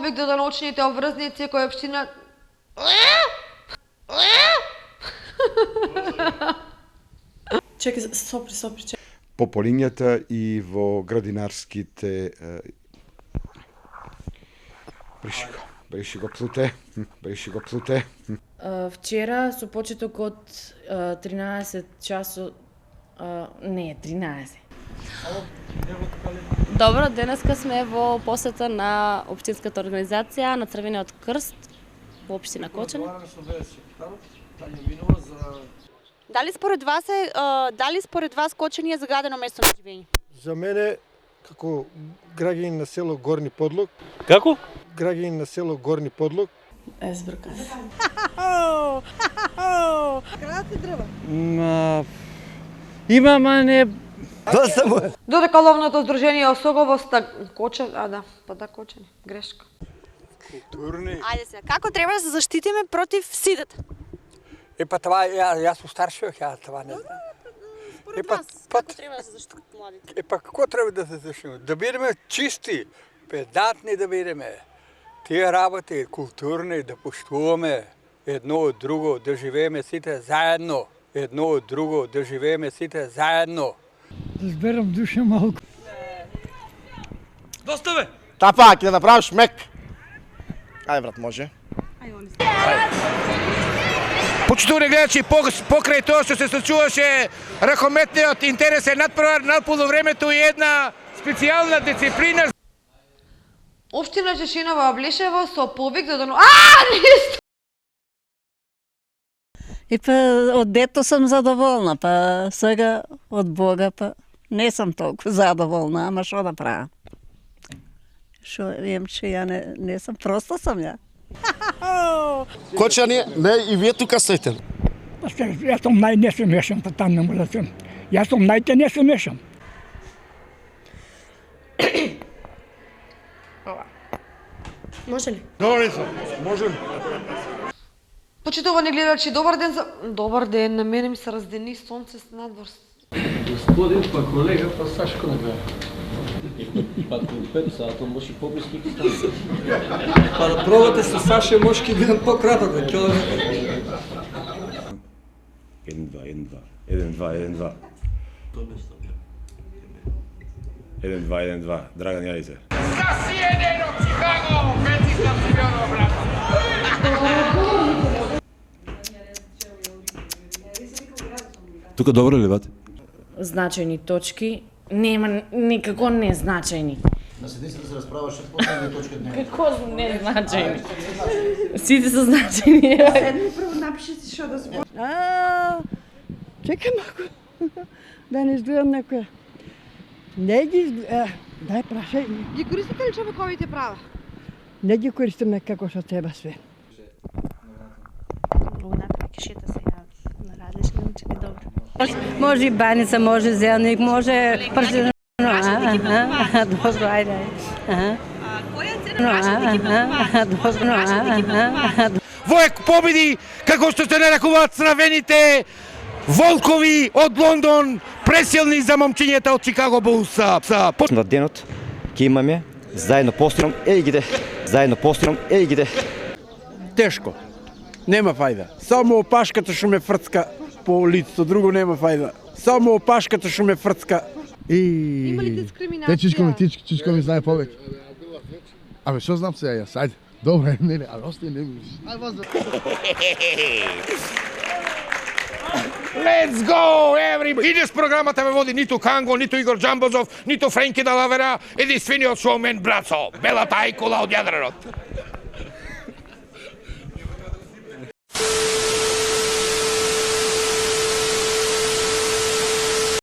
повик до научните обврзници кои општина... Чекай, сопри, чекай. По полињата и во градинарските... Бреши го плуте. Вчера со почеток од 13 часот, не, 13. Добро, денеска сме во посета на општинската организација на Црвениот крст во општина Кочани. Дали според вас Кочани е загадено место на живење? За мене, како граѓанин на село Горни Подлог. Како? Граѓанин на село Горни Подлог. Збркав. Крајот се дрва. Има, ма не... Додека ловното здружение Осоговоста Кочани, грешка. Културни. Ајде сега, како треба да се заштитиме против сидата? Па това, јас сум стар човек, ја това не знам. Според вас, како треба да се заштитат младите? Па како треба да се заштитиме? Да бидеме чисти, педантни да бидеме. Тие работи културни, да поштуваме едно од друго, да живееме сите заедно. Едно од друго, да живееме сите заедно. Да зберам душа малку. Доста бе! Тапа, ќе да направиш мек. Ајде брат, може. Почитувани гледачи, покрај тоа што се случуваше ракометниот интересен надпревар на полувремето и една специјална дисциплина. Општина Чешинова Облишево со повик до И па од дето сум задоволна, па сега од Бога па не сум толку задоволна, ама што да правам? Што вем, че ја не сум, просто сум ја. Кочани, не и вие тука стоите. Јас сум не се мешам, па таму не може да сум. Јас сум не се мешам. Може ли? Може ли? Почитувани гледачи, добар ден, на мене ми се раздени сонце с надвор. Господин, па колега, па Сашко на гледа. Па до 5 сата, може по-близки стане. Па да пробате со Саша, може ки бидам по-краток, да кјода. 1-2. 1-2. Драган Јалице. Засиедено Чикаго, пети стампионо, брат. Тука добро ли бате? Значајни точки, нема никако незначајни. На седница да се расправаше последна точка дневна. Како незначајни? Сите се значајни. Седни прво напиши си што да збор. Чекай малку. Да не изгледам некоја. Не ги дај прашај. Ги користите ли човековите права? Не ги користиме како што треба све. Много напред кишета сега на различни начини, добро. Може и баница, може зелник, може пршено. Добро, ајде. Која цена Во победи, како што се нарекуваат црвените волкови од Лондон, пресилни за момчињата од Чикаго Булс. На денот ќе имаме заедно постирам, Тешко. Нема фајда. Само опашката што ме фрцка по лицето, друго нема фајда. Само опашката што ме фрцка. Има ли дискриминација? Чичко ми знае повеќе. Абе, што знам сега јас, ајде. Добре, не, а остај не ми. Let's go, everybody! Идеш програмата ме води ниту Канго, ниту Игор Джамбозов, ниту Френки Далавера, единствениот шоумен Брацо, белата ајкула од Јадранот.